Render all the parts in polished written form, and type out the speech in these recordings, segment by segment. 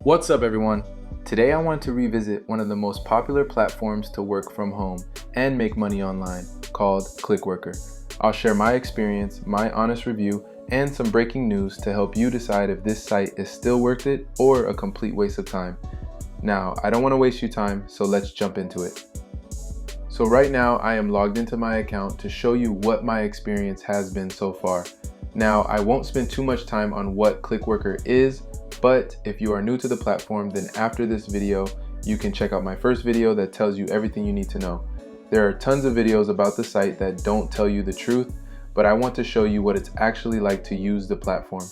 What's up everyone? Today I want to revisit one of the most popular platforms to work from home and make money online, called Clickworker. I'll share my experience, my honest review, and some breaking news to help you decide if this site is still worth it or a complete waste of time. Now, I don't want to waste your time, so let's jump into it. So right now I am logged into my account to show you what my experience has been so far. Now, I won't spend too much time on what Clickworker is, but if you are new to the platform, then after this video, you can check out my first video that tells you everything you need to know. There are tons of videos about the site that don't tell you the truth, but I want to show you what it's actually like to use the platform.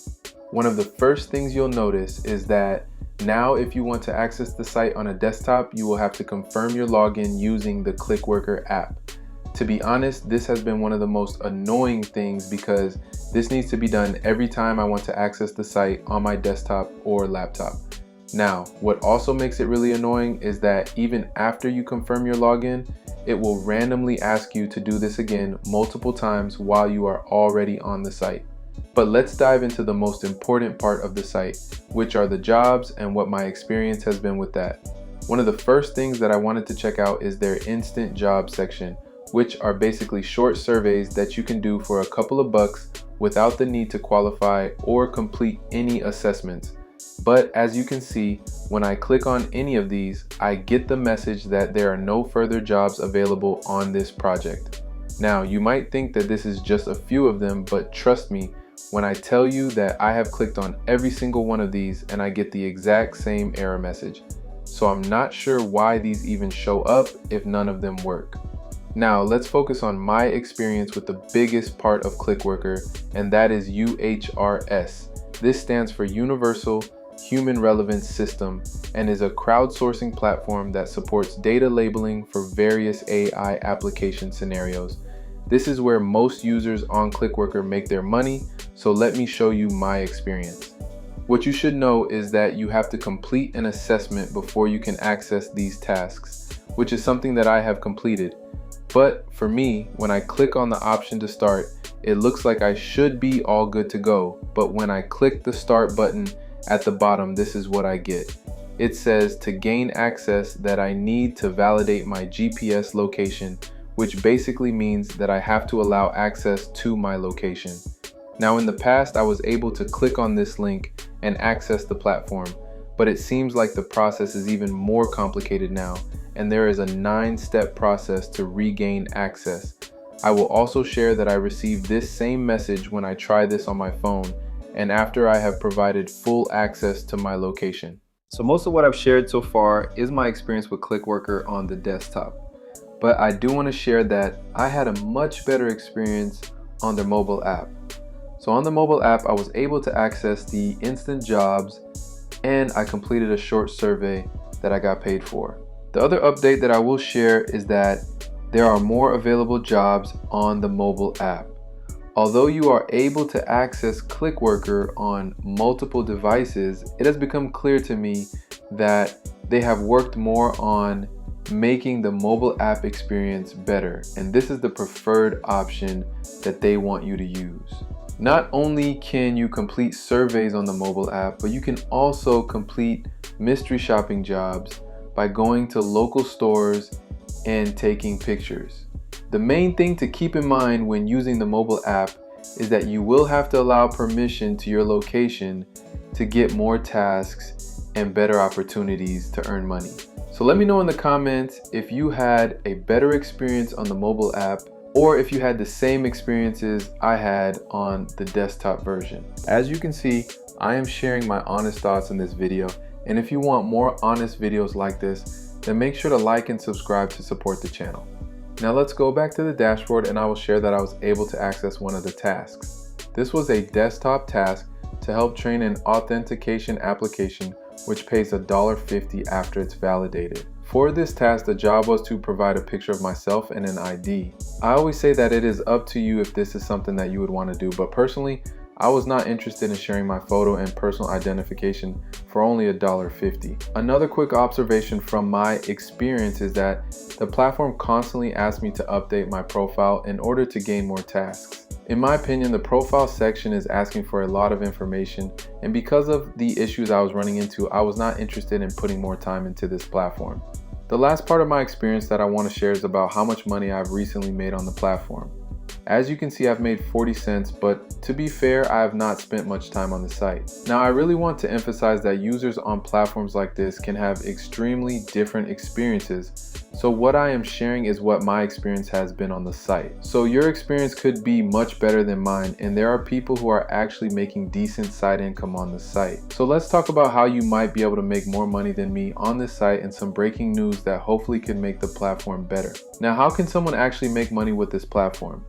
One of the first things you'll notice is that now if you want to access the site on a desktop, you will have to confirm your login using the Clickworker app. To be honest, this has been one of the most annoying things because this needs to be done every time I want to access the site on my desktop or laptop. Now, what also makes it really annoying is that even after you confirm your login, it will randomly ask you to do this again multiple times while you are already on the site. But let's dive into the most important part of the site, which are the jobs and what my experience has been with that. One of the first things that I wanted to check out is their instant job section, which are basically short surveys that you can do for a couple of bucks without the need to qualify or complete any assessments. But as you can see, when I click on any of these, I get the message that there are no further jobs available on this project. Now, you might think that this is just a few of them, but trust me when I tell you that I have clicked on every single one of these and I get the exact same error message. So I'm not sure why these even show up if none of them work. Now let's focus on my experience with the biggest part of Clickworker, and that is UHRS. This stands for Universal Human Relevance System and is a crowdsourcing platform that supports data labeling for various AI application scenarios. This is where most users on Clickworker make their money, so let me show you my experience. What you should know is that you have to complete an assessment before you can access these tasks, which is something that I have completed. But for me, when I click on the option to start, it looks like I should be all good to go. But when I click the start button at the bottom, this is what I get. It says to gain access that I need to validate my GPS location, which basically means that I have to allow access to my location. Now in the past, I was able to click on this link and access the platform, but it seems like the process is even more complicated now, and there is a 9-step process to regain access. I will also share that I received this same message when I try this on my phone and after I have provided full access to my location. So most of what I've shared so far is my experience with Clickworker on the desktop, but I do want to share that I had a much better experience on their mobile app. So on the mobile app, I was able to access the instant jobs and I completed a short survey that I got paid for. The other update that I will share is that there are more available jobs on the mobile app. Although you are able to access Clickworker on multiple devices, it has become clear to me that they have worked more on making the mobile app experience better, and this is the preferred option that they want you to use. Not only can you complete surveys on the mobile app, but you can also complete mystery shopping jobs by going to local stores and taking pictures. The main thing to keep in mind when using the mobile app is that you will have to allow permission to your location to get more tasks and better opportunities to earn money. So let me know in the comments if you had a better experience on the mobile app or if you had the same experiences I had on the desktop version. As you can see, I am sharing my honest thoughts in this video, and if you want more honest videos like this, then make sure to like and subscribe to support the channel. Now let's go back to the dashboard and I will share that I was able to access one of the tasks. This was a desktop task to help train an authentication application which pays $1.50 after it's validated. For this task, the job was to provide a picture of myself and an ID. I always say that it is up to you if this is something that you would want to do, but personally, I was not interested in sharing my photo and personal identification for only $1.50. Another quick observation from my experience is that the platform constantly asks me to update my profile in order to gain more tasks. In my opinion, the profile section is asking for a lot of information, and because of the issues I was running into, I was not interested in putting more time into this platform. The last part of my experience that I want to share is about how much money I've recently made on the platform. As you can see, I've made 40 cents, but to be fair, I have not spent much time on the site. Now, I really want to emphasize that users on platforms like this can have extremely different experiences. So what I am sharing is what my experience has been on the site. So your experience could be much better than mine, and there are people who are actually making decent side income on the site. So let's talk about how you might be able to make more money than me on this site and some breaking news that hopefully can make the platform better. Now, how can someone actually make money with this platform?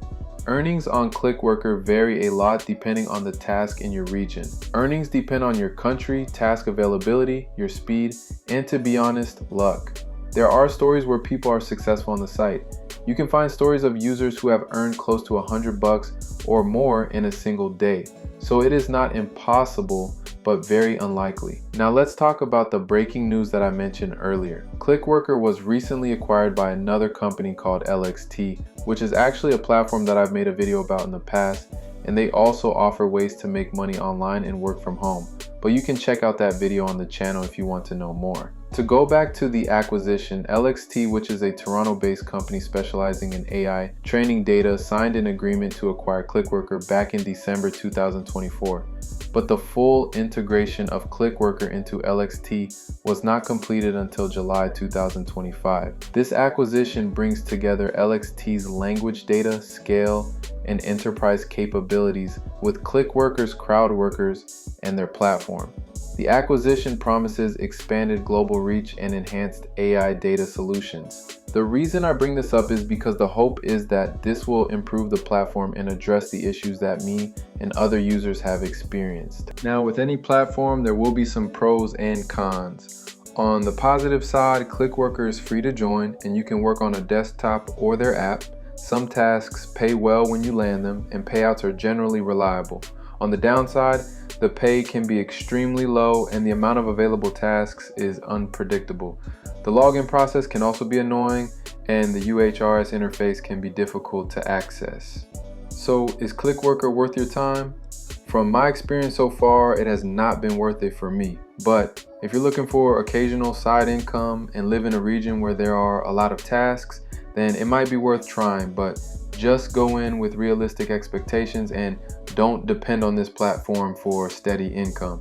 Earnings on Clickworker vary a lot depending on the task in your region. Earnings depend on your country, task availability, your speed, and to be honest, luck. There are stories where people are successful on the site. You can find stories of users who have earned close to $100 or more in a single day. So it is not impossible, but very unlikely. Now let's talk about the breaking news that I mentioned earlier. Clickworker was recently acquired by another company called LXT, which is actually a platform that I've made a video about in the past, and they also offer ways to make money online and work from home. But you can check out that video on the channel if you want to know more. To go back to the acquisition, LXT, which is a Toronto-based company specializing in AI training data, signed an agreement to acquire Clickworker back in December 2024. But the full integration of Clickworker into LXT was not completed until July 2025. This acquisition brings together LXT's language data, scale, and enterprise capabilities with Clickworker's crowd workers and their platform. The acquisition promises expanded global reach and enhanced AI data solutions. The reason I bring this up is because the hope is that this will improve the platform and address the issues that me and other users have experienced. Now, with any platform, there will be some pros and cons. On the positive side, Clickworker is free to join and you can work on a desktop or their app. Some tasks pay well when you land them, and payouts are generally reliable. On the downside, the pay can be extremely low and the amount of available tasks is unpredictable. The login process can also be annoying, and the UHRS interface can be difficult to access. So is Clickworker worth your time? From my experience so far, it has not been worth it for me. But if you're looking for occasional side income and live in a region where there are a lot of tasks, then it might be worth trying, but just go in with realistic expectations and don't depend on this platform for steady income.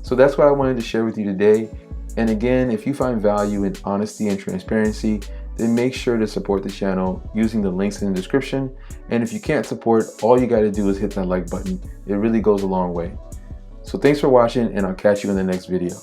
So that's what I wanted to share with you today. And again, if you find value in honesty and transparency, then make sure to support the channel using the links in the description. And if you can't support, all you got to do is hit that like button. It really goes a long way. So thanks for watching, and I'll catch you in the next video.